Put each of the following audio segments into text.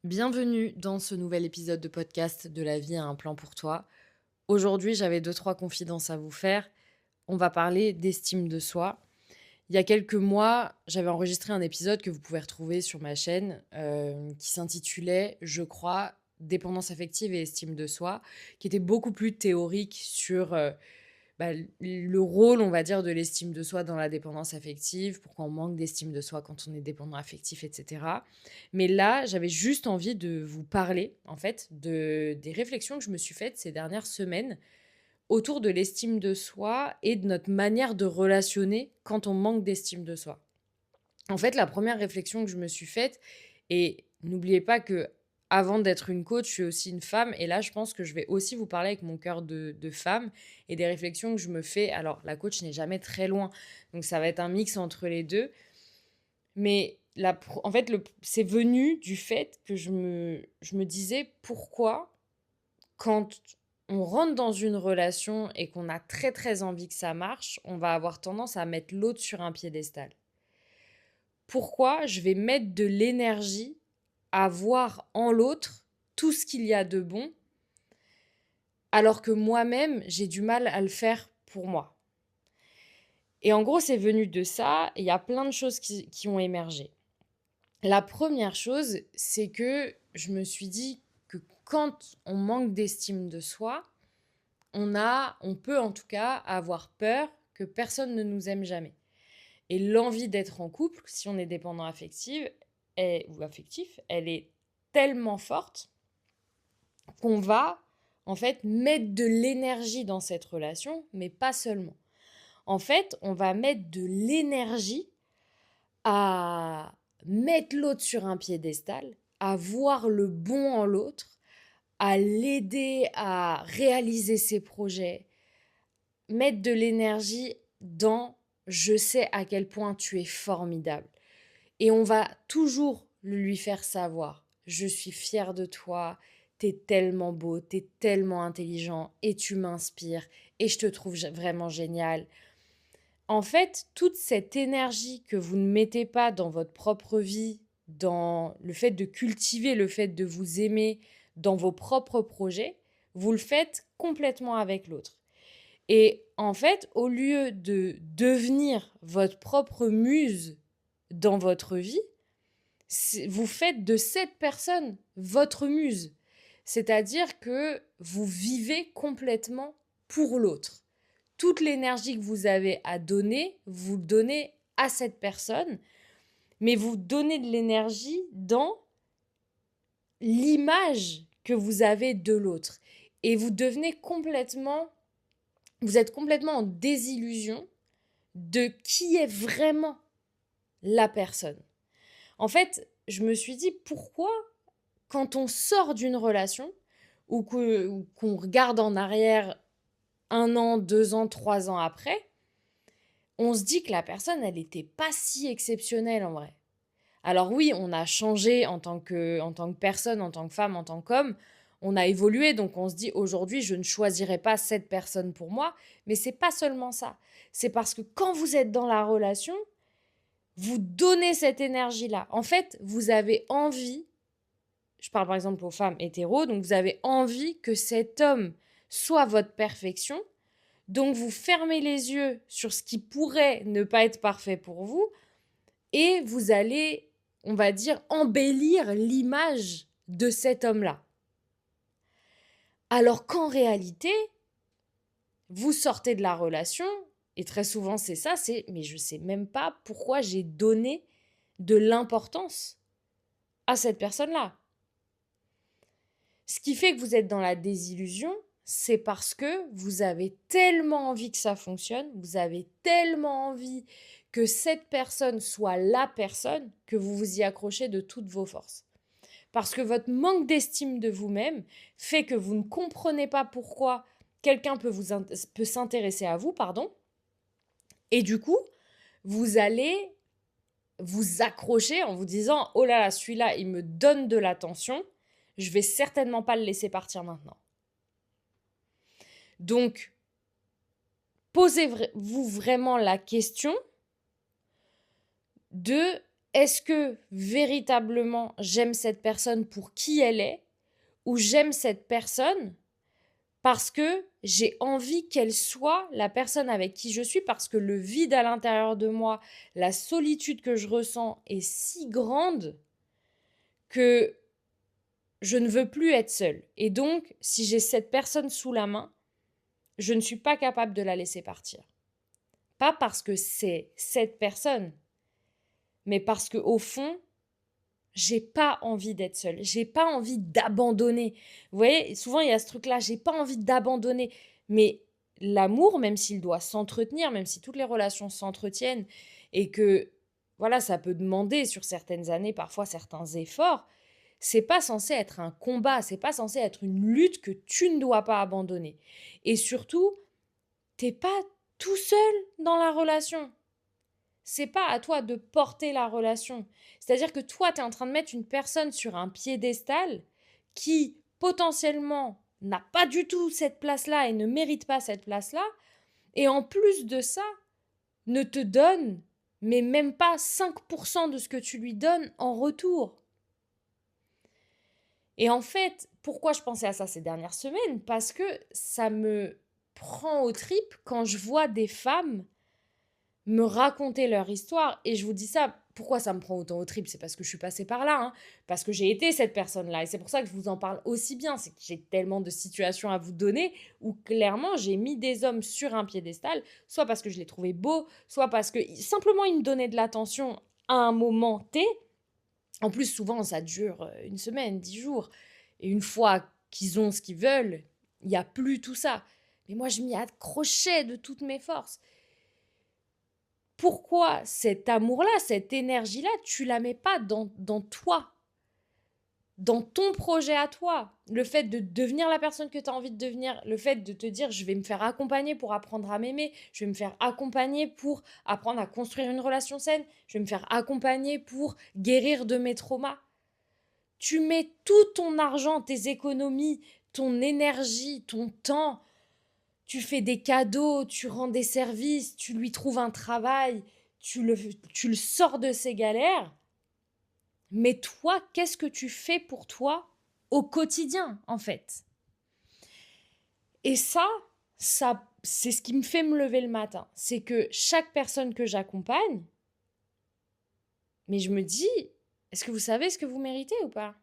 Bienvenue dans ce nouvel épisode de podcast de La vie a un plan pour toi. Aujourd'hui, j'avais deux, trois confidences à vous faire. On va parler d'estime de soi. Il y a quelques mois, j'avais enregistré un épisode que vous pouvez retrouver sur ma chaîne qui s'intitulait, je crois, Dépendance affective et estime de soi, qui était beaucoup plus théorique sur le rôle, on va dire, de l'estime de soi dans la dépendance affective, pourquoi on manque d'estime de soi quand on est dépendant affectif, etc. Mais là, j'avais juste envie de vous parler, en fait, des réflexions que je me suis faites ces dernières semaines autour de l'estime de soi et de notre manière de relationner quand on manque d'estime de soi. En fait, la première réflexion que je me suis faite, et n'oubliez pas que avant d'être une coach, je suis aussi une femme, et là, je pense que je vais aussi vous parler avec mon cœur de femme et des réflexions que je me fais. Alors, la coach n'est jamais très loin, donc ça va être un mix entre les deux. Mais en fait, c'est venu du fait que je me disais pourquoi, quand on rentre dans une relation et qu'on a très très envie que ça marche, on va avoir tendance à mettre l'autre sur un piédestal. Pourquoi je vais mettre de l'énergie à voir en l'autre tout ce qu'il y a de bon, alors que moi-même, j'ai du mal à le faire pour moi. Et en gros, c'est venu de ça, et il y a plein de choses qui ont émergé. La première chose, c'est que je me suis dit que quand on manque d'estime de soi, on peut en tout cas avoir peur que personne ne nous aime jamais. Et l'envie d'être en couple, si on est dépendant ou affectif, elle est tellement forte qu'on va en fait mettre de l'énergie dans cette relation, mais pas seulement. En fait, on va mettre de l'énergie à mettre l'autre sur un piédestal, à voir le bon en l'autre, à l'aider à réaliser ses projets, mettre de l'énergie dans je sais à quel point tu es formidable. Et on va toujours lui faire savoir, je suis fière de toi, t'es tellement beau, t'es tellement intelligent et tu m'inspires et je te trouve vraiment génial. En fait, toute cette énergie que vous ne mettez pas dans votre propre vie, dans le fait de cultiver, le fait de vous aimer, dans vos propres projets, vous le faites complètement avec l'autre. Et en fait, au lieu de devenir votre propre muse dans votre vie, vous faites de cette personne votre muse. C'est-à-dire que vous vivez complètement pour l'autre. Toute l'énergie que vous avez à donner, vous le donnez à cette personne, mais vous donnez de l'énergie dans l'image que vous avez de l'autre. Et vous êtes complètement en désillusion de qui est vraiment la personne. En fait, je me suis dit pourquoi, quand on sort d'une relation ou qu'on regarde en arrière 1 an, 2 ans, 3 ans après, on se dit que la personne, elle n'était pas si exceptionnelle en vrai. Alors oui, on a changé en tant que personne, en tant que femme, en tant qu'homme. On a évolué, donc on se dit aujourd'hui, je ne choisirai pas cette personne pour moi. Mais c'est pas seulement ça. C'est parce que quand vous êtes dans la relation, vous donnez cette énergie-là. En fait, vous avez envie, je parle par exemple aux femmes hétéros, donc vous avez envie que cet homme soit votre perfection. Donc vous fermez les yeux sur ce qui pourrait ne pas être parfait pour vous et vous allez, on va dire, embellir l'image de cet homme-là. Alors qu'en réalité, vous sortez de la relation, et très souvent c'est ça, c'est mais je sais même pas pourquoi j'ai donné de l'importance à cette personne-là. Ce qui fait que vous êtes dans la désillusion, c'est parce que vous avez tellement envie que ça fonctionne, vous avez tellement envie que cette personne soit la personne que vous vous y accrochez de toutes vos forces. Parce que votre manque d'estime de vous-même fait que vous ne comprenez pas pourquoi quelqu'un peut s'intéresser à vous, pardon, et du coup, vous allez vous accrocher en vous disant oh là là, celui-là, il me donne de l'attention, je vais certainement pas le laisser partir maintenant. Donc, posez-vous vraiment la question de est-ce que véritablement j'aime cette personne pour qui elle est ou j'aime cette personne parce que j'ai envie qu'elle soit la personne avec qui je suis, parce que le vide à l'intérieur de moi, la solitude que je ressens est si grande que je ne veux plus être seule. Et donc, si j'ai cette personne sous la main, je ne suis pas capable de la laisser partir. Pas parce que c'est cette personne, mais parce que au fond, j'ai pas envie d'être seule, j'ai pas envie d'abandonner. Vous voyez, souvent il y a ce truc-là, j'ai pas envie d'abandonner. Mais l'amour, même s'il doit s'entretenir, même si toutes les relations s'entretiennent et que voilà, ça peut demander sur certaines années parfois certains efforts, c'est pas censé être un combat, c'est pas censé être une lutte que tu ne dois pas abandonner. Et surtout, t'es pas tout seul dans la relation. C'est pas à toi de porter la relation. C'est-à-dire que toi, tu es en train de mettre une personne sur un piédestal qui potentiellement n'a pas du tout cette place-là et ne mérite pas cette place-là. Et en plus de ça, ne te donne, mais même pas 5% de ce que tu lui donnes en retour. Et en fait, pourquoi je pensais à ça ces dernières semaines? Parce que ça me prend aux tripes quand je vois des femmes me raconter leur histoire. Et je vous dis ça, pourquoi ça me prend autant au trip? C'est parce que je suis passée par là, hein, parce que j'ai été cette personne-là. Et c'est pour ça que je vous en parle aussi bien. C'est que j'ai tellement de situations à vous donner où clairement j'ai mis des hommes sur un piédestal, soit parce que je les trouvais beaux, soit parce que simplement ils me donnaient de l'attention à un moment T. En plus, souvent, ça dure une semaine, 10 jours. Et une fois qu'ils ont ce qu'ils veulent, il n'y a plus tout ça. Mais moi, je m'y accrochais de toutes mes forces. Pourquoi cet amour-là, cette énergie-là, tu la mets pas dans toi, dans ton projet à toi? Le fait de devenir la personne que tu as envie de devenir, le fait de te dire je vais me faire accompagner pour apprendre à m'aimer, je vais me faire accompagner pour apprendre à construire une relation saine, je vais me faire accompagner pour guérir de mes traumas. Tu mets tout ton argent, tes économies, ton énergie, ton temps, tu fais des cadeaux, tu rends des services, tu lui trouves un travail, tu le sors de ses galères. Mais toi, qu'est-ce que tu fais pour toi au quotidien, en fait? Et ça, c'est ce qui me fait me lever le matin. C'est que chaque personne que j'accompagne, mais je me dis, est-ce que vous savez ce que vous méritez ou pas?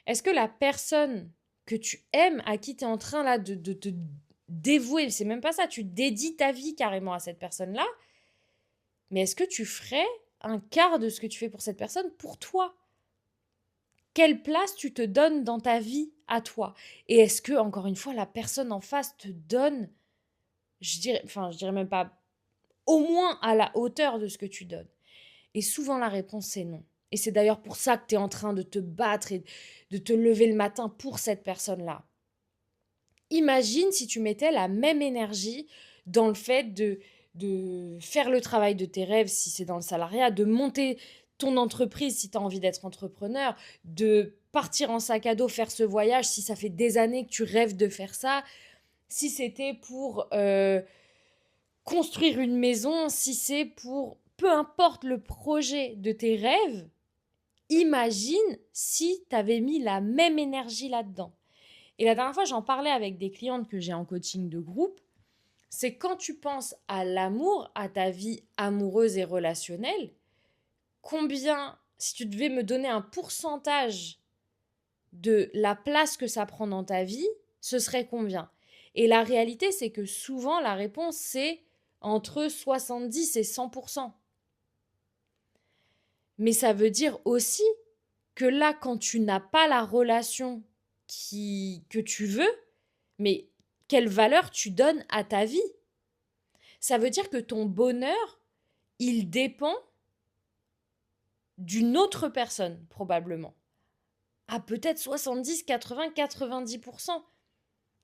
Est-ce que la personne que tu aimes, à qui tu es en train là de te dévouer, c'est même pas ça, tu dédies ta vie carrément à cette personne-là, mais est-ce que tu ferais un quart de ce que tu fais pour cette personne pour toi? Quelle place tu te donnes dans ta vie à toi? Et est-ce que, encore une fois, la personne en face te donne, je dirais même pas, au moins à la hauteur de ce que tu donnes? Et souvent la réponse c'est non. Et c'est d'ailleurs pour ça que tu es en train de te battre et de te lever le matin pour cette personne-là. Imagine si tu mettais la même énergie dans le fait de faire le travail de tes rêves si c'est dans le salariat, de monter ton entreprise si tu as envie d'être entrepreneur, de partir en sac à dos, faire ce voyage si ça fait des années que tu rêves de faire ça, si c'était pour construire une maison, si c'est pour peu importe le projet de tes rêves, imagine si tu avais mis la même énergie là-dedans. Et la dernière fois, j'en parlais avec des clientes que j'ai en coaching de groupe. C'est quand tu penses à l'amour, à ta vie amoureuse et relationnelle, combien, si tu devais me donner un pourcentage de la place que ça prend dans ta vie, ce serait combien? Et la réalité, c'est que souvent, la réponse, c'est entre 70 et 100%. Mais ça veut dire aussi que là, quand tu n'as pas la relation que tu veux, mais quelle valeur tu donnes à ta vie? Ça veut dire que ton bonheur, il dépend d'une autre personne, probablement. À peut-être 70, 80, 90%.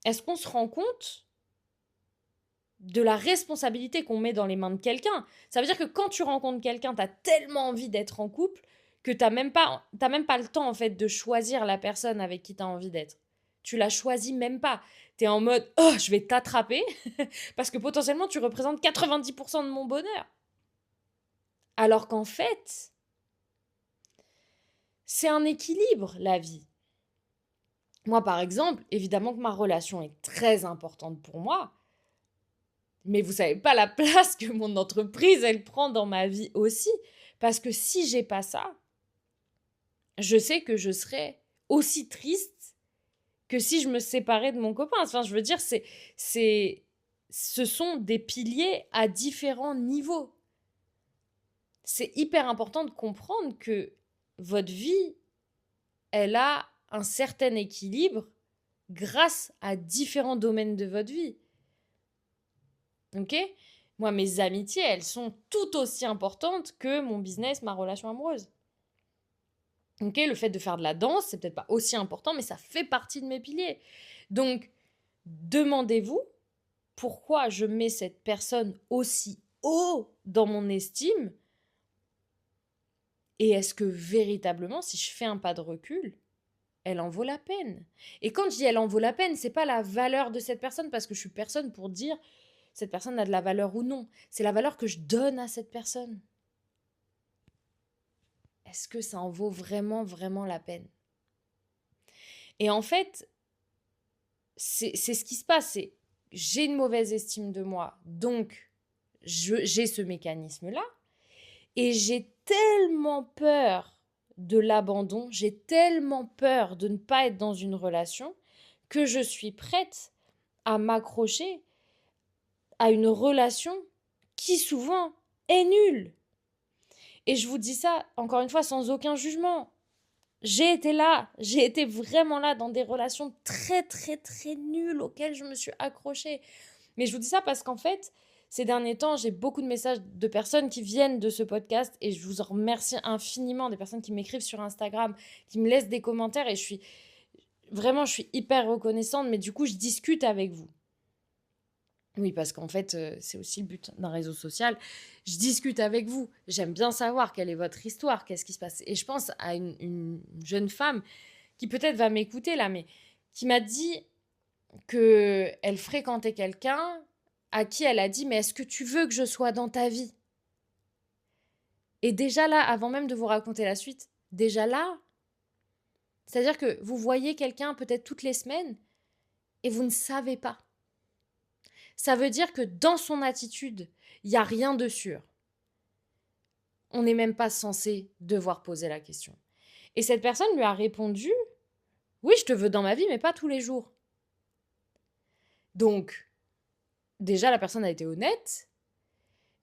Est-ce qu'on se rend compte de la responsabilité qu'on met dans les mains de quelqu'un? Ça veut dire que quand tu rencontres quelqu'un, tu as tellement envie d'être en couple que tu n'as même pas le temps en fait de choisir la personne avec qui tu as envie d'être. Tu la choisis même pas. Tu es en mode « Oh, je vais t'attraper parce que potentiellement tu représentes 90% de mon bonheur. » Alors qu'en fait, C'est un équilibre, la vie. Moi, par exemple, évidemment que ma relation est très importante pour moi, mais vous savez pas la place que mon entreprise, elle prend dans ma vie aussi. Parce que si j'ai pas ça, je sais que je serais aussi triste que si je me séparais de mon copain. Enfin, je veux dire, ce sont des piliers à différents niveaux. C'est hyper important de comprendre que votre vie, elle a un certain équilibre grâce à différents domaines de votre vie. Ok ? Moi, mes amitiés, elles sont tout aussi importantes que mon business, ma relation amoureuse. Ok ? Le fait de faire de la danse, c'est peut-être pas aussi important, mais ça fait partie de mes piliers. Donc, demandez-vous pourquoi je mets cette personne aussi haut dans mon estime et est-ce que véritablement, si je fais un pas de recul, elle en vaut la peine. Et quand je dis elle en vaut la peine, c'est pas la valeur de cette personne parce que je suis personne pour dire cette personne a de la valeur ou non. C'est la valeur que je donne à cette personne. Est-ce que ça en vaut vraiment, vraiment la peine? Et en fait, c'est ce qui se passe. C'est j'ai une mauvaise estime de moi, donc j'ai ce mécanisme-là. Et j'ai tellement peur de l'abandon, j'ai tellement peur de ne pas être dans une relation que je suis prête à m'accrocher à une relation qui souvent est nulle. Et je vous dis ça, encore une fois, sans aucun jugement. J'ai été là, j'ai été vraiment là dans des relations très, très, très nulles auxquelles je me suis accrochée. Mais je vous dis ça parce qu'en fait, ces derniers temps, j'ai beaucoup de messages de personnes qui viennent de ce podcast et je vous en remercie infiniment, des personnes qui m'écrivent sur Instagram, qui me laissent des commentaires et je suis hyper reconnaissante, mais du coup, je discute avec vous. Oui, parce qu'en fait, c'est aussi le but d'un réseau social. Je discute avec vous. J'aime bien savoir quelle est votre histoire, qu'est-ce qui se passe. Et je pense à une jeune femme qui peut-être va m'écouter là, mais qui m'a dit qu'elle fréquentait quelqu'un à qui elle a dit « Mais est-ce que tu veux que je sois dans ta vie ?» Et déjà là, avant même de vous raconter la suite, déjà là, c'est-à-dire que vous voyez quelqu'un peut-être toutes les semaines et vous ne savez pas. Ça veut dire que dans son attitude, il n'y a rien de sûr. On n'est même pas censé devoir poser la question. Et cette personne lui a répondu « Oui, je te veux dans ma vie, mais pas tous les jours. » Donc, déjà, la personne a été honnête,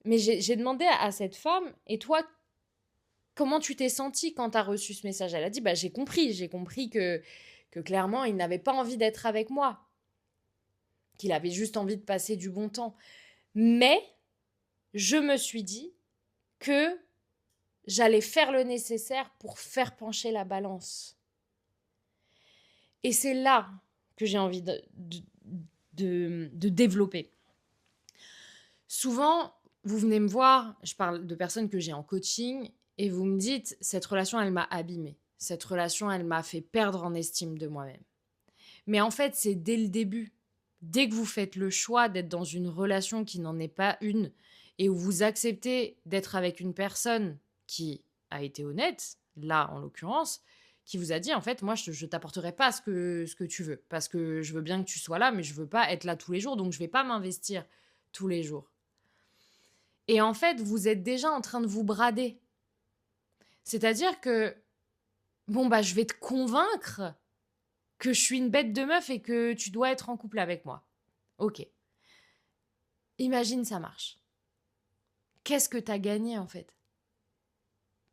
mais j'ai demandé à cette femme « Et toi, comment tu t'es sentie quand tu as reçu ce message ?» Elle a dit « J'ai compris que clairement, il n'avait pas envie d'être avec moi, qu'il avait juste envie de passer du bon temps. Mais je me suis dit que j'allais faire le nécessaire pour faire pencher la balance. » Et c'est là que j'ai envie de développer. Souvent, vous venez me voir, je parle de personnes que j'ai en coaching, et vous me dites, cette relation, elle m'a abîmée. Cette relation, elle m'a fait perdre en estime de moi-même. Mais en fait, c'est dès le début. Dès que vous faites le choix d'être dans une relation qui n'en est pas une, et où vous acceptez d'être avec une personne qui a été honnête, là en l'occurrence, qui vous a dit en fait moi je t'apporterai pas ce que tu veux parce que je veux bien que tu sois là mais je veux pas être là tous les jours donc je vais pas m'investir tous les jours. Et en fait, vous êtes déjà en train de vous brader. C'est-à-dire que je vais te convaincre que je suis une bête de meuf et que tu dois être en couple avec moi. OK. Imagine ça marche. Qu'est-ce que tu as gagné en fait ?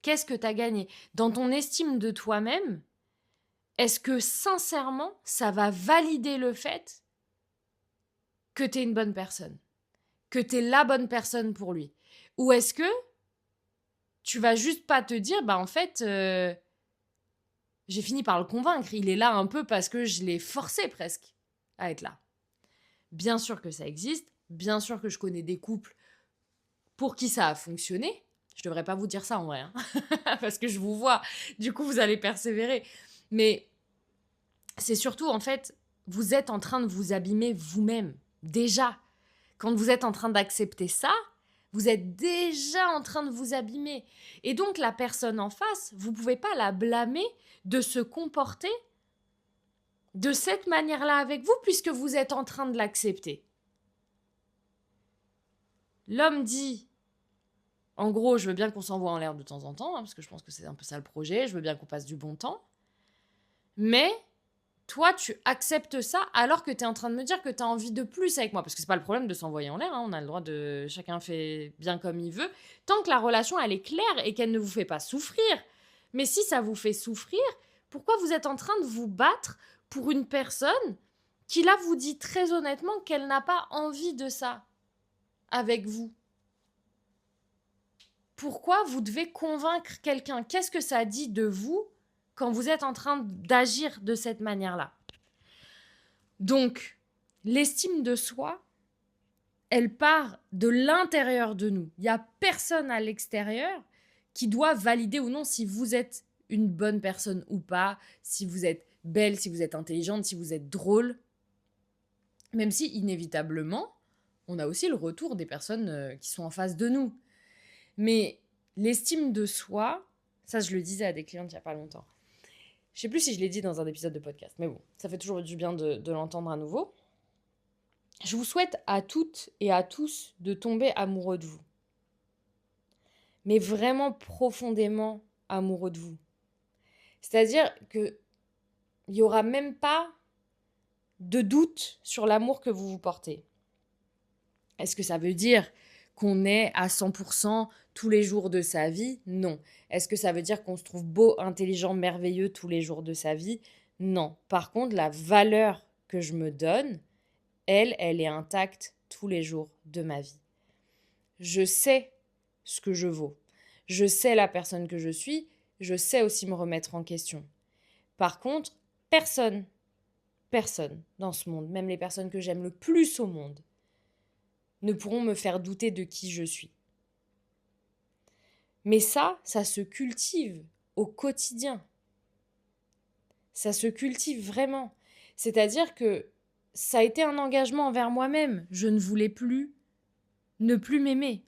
Qu'est-ce que tu as gagné ? Dans ton estime de toi-même, est-ce que sincèrement, ça va valider le fait que tu es une bonne personne ? Que tu es la bonne personne pour lui ? Ou est-ce que tu vas juste pas te dire, en fait, j'ai fini par le convaincre, il est là un peu parce que je l'ai forcé presque à être là. Bien sûr que ça existe, bien sûr que je connais des couples pour qui ça a fonctionné. Je devrais pas vous dire ça en vrai, hein parce que je vous vois, du coup vous allez persévérer. Mais c'est surtout en fait, vous êtes en train de vous abîmer vous-même, déjà. Quand vous êtes en train d'accepter ça, Vous êtes déjà en train de vous abîmer. Et donc, la personne en face, vous ne pouvez pas la blâmer de se comporter de cette manière-là avec vous, puisque vous êtes en train de l'accepter. L'homme dit, en gros, je veux bien qu'on s'envoie en l'air de temps en temps, parce que je pense que c'est un peu ça le projet, je veux bien qu'on passe du bon temps. Mais toi, tu acceptes ça alors que tu es en train de me dire que tu as envie de plus avec moi. Parce que c'est pas le problème de s'envoyer en l'air, on a le droit de... Chacun fait bien comme il veut. Tant que la relation, elle est claire et qu'elle ne vous fait pas souffrir. Mais si ça vous fait souffrir, pourquoi vous êtes en train de vous battre pour une personne qui, là, vous dit très honnêtement qu'elle n'a pas envie de ça avec vous? Pourquoi vous devez convaincre quelqu'un? Qu'est-ce que ça dit de vous quand vous êtes en train d'agir de cette manière-là? Donc, l'estime de soi, elle part de l'intérieur de nous. Il n'y a personne à l'extérieur qui doit valider ou non si vous êtes une bonne personne ou pas, si vous êtes belle, si vous êtes intelligente, si vous êtes drôle. Même si, inévitablement, on a aussi le retour des personnes qui sont en face de nous. Mais l'estime de soi, ça je le disais à des clientes il n'y a pas longtemps. Je ne sais plus si je l'ai dit dans un épisode de podcast, mais bon, ça fait toujours du bien de l'entendre à nouveau. Je vous souhaite à toutes et à tous de tomber amoureux de vous. Mais vraiment profondément amoureux de vous. C'est-à-dire qu'il n'y aura même pas de doute sur l'amour que vous vous portez. Est-ce que ça veut dire qu'on est à 100% tous les jours de sa vie? Non. Est-ce que ça veut dire qu'on se trouve beau, intelligent, merveilleux tous les jours de sa vie? Non. Par contre, la valeur que je me donne, elle est intacte tous les jours de ma vie. Je sais ce que je vaux. Je sais la personne que je suis. Je sais aussi me remettre en question. Par contre, personne dans ce monde, même les personnes que j'aime le plus au monde, ne pourront me faire douter de qui je suis. Mais ça se cultive au quotidien. Ça se cultive vraiment. C'est-à-dire que ça a été un engagement envers moi-même. Je ne voulais plus ne plus m'aimer.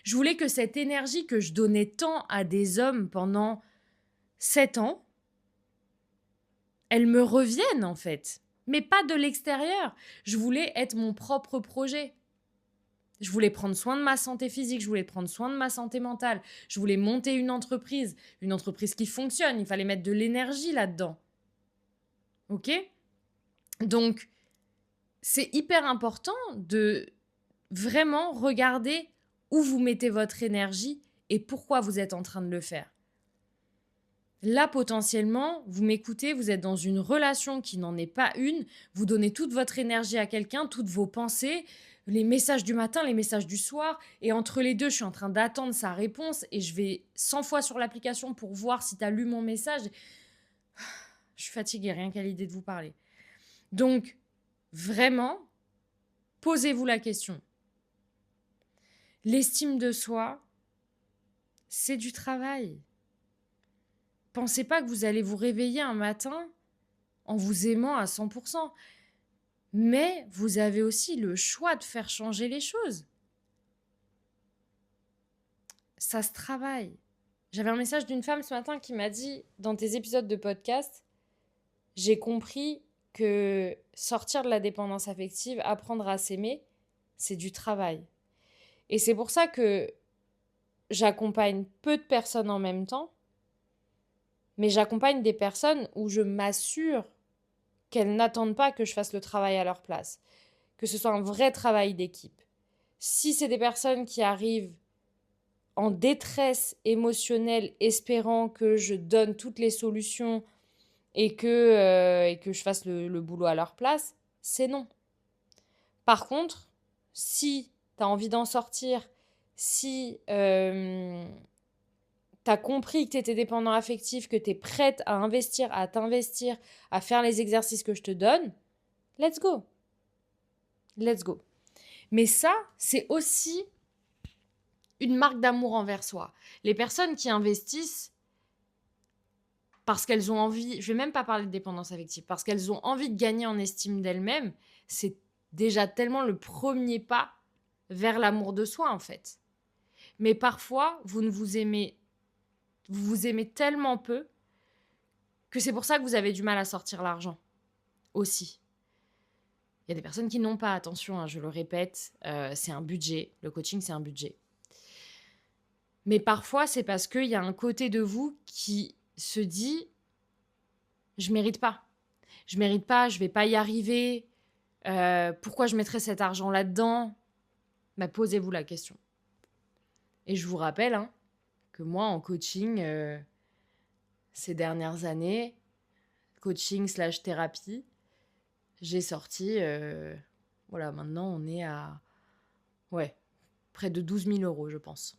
Je voulais que cette énergie que je donnais tant à des hommes pendant 7 ans, elle me revienne en fait. Mais pas de l'extérieur. Je voulais être mon propre projet. Je voulais prendre soin de ma santé physique, je voulais prendre soin de ma santé mentale. Je voulais monter une entreprise qui fonctionne. Il fallait mettre de l'énergie là-dedans. Ok ? Donc, c'est hyper important de vraiment regarder où vous mettez votre énergie et pourquoi vous êtes en train de le faire. Là, potentiellement, vous m'écoutez, vous êtes dans une relation qui n'en est pas une, vous donnez toute votre énergie à quelqu'un, toutes vos pensées, les messages du matin, les messages du soir, et entre les deux, je suis en train d'attendre sa réponse et je vais 100 fois sur l'application pour voir si tu as lu mon message. Je suis fatiguée, rien qu'à l'idée de vous parler. Donc, vraiment, posez-vous la question. L'estime de soi, c'est du travail. Pensez pas que vous allez vous réveiller un matin en vous aimant à 100%. Mais vous avez aussi le choix de faire changer les choses. Ça se travaille. J'avais un message d'une femme ce matin qui m'a dit, dans tes épisodes de podcast, j'ai compris que sortir de la dépendance affective, apprendre à s'aimer, c'est du travail. Et c'est pour ça que j'accompagne peu de personnes en même temps, mais j'accompagne des personnes où je m'assure qu'elles n'attendent pas que je fasse le travail à leur place, que ce soit un vrai travail d'équipe. Si c'est des personnes qui arrivent en détresse émotionnelle, espérant que je donne toutes les solutions et que je fasse le boulot à leur place, c'est non. Par contre, si tu as envie d'en sortir, si tu as compris que tu étais dépendant affectif, que tu es prête à investir, à t'investir, à faire les exercices que je te donne, let's go. Let's go. Mais ça, c'est aussi une marque d'amour envers soi. Les personnes qui investissent parce qu'elles ont envie, je vais même pas parler de dépendance affective, parce qu'elles ont envie de gagner en estime d'elles-mêmes, c'est déjà tellement le premier pas vers l'amour de soi en fait. Mais parfois, vous vous aimez tellement peu que c'est pour ça que vous avez du mal à sortir l'argent aussi. Il y a des personnes qui n'ont pas, attention, hein, je le répète, c'est un budget. Le coaching, c'est un budget. Mais parfois, c'est parce qu'il y a un côté de vous qui se dit je mérite pas. Je mérite pas, je vais pas y arriver. Pourquoi je mettrais cet argent là-dedans? Bah, posez-vous la question. Et je vous rappelle hein, que moi, en coaching, ces dernières années, coaching/thérapie, j'ai sorti, voilà, maintenant on est à ouais, près de 12 000 euros, je pense.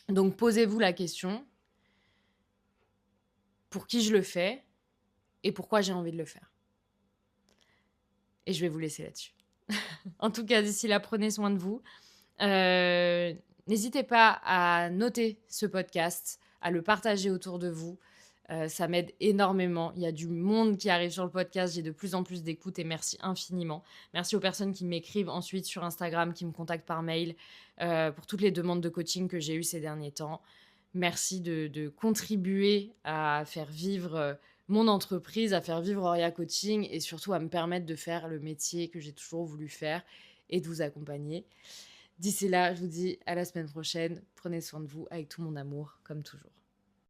Donc posez-vous la question, pour qui je le fais et pourquoi j'ai envie de le faire. Et je vais vous laisser là-dessus. En tout cas, d'ici là, prenez soin de vous. N'hésitez pas à noter ce podcast, à le partager autour de vous. Ça m'aide énormément. Il y a du monde qui arrive sur le podcast. J'ai de plus en plus d'écoute et merci infiniment. Merci aux personnes qui m'écrivent ensuite sur Instagram, qui me contactent par mail pour toutes les demandes de coaching que j'ai eues ces derniers temps. Merci de contribuer à faire vivre mon entreprise, à faire vivre Auria Coaching et surtout à me permettre de faire le métier que j'ai toujours voulu faire et de vous accompagner. D'ici là, je vous dis à la semaine prochaine. Prenez soin de vous avec tout mon amour, comme toujours.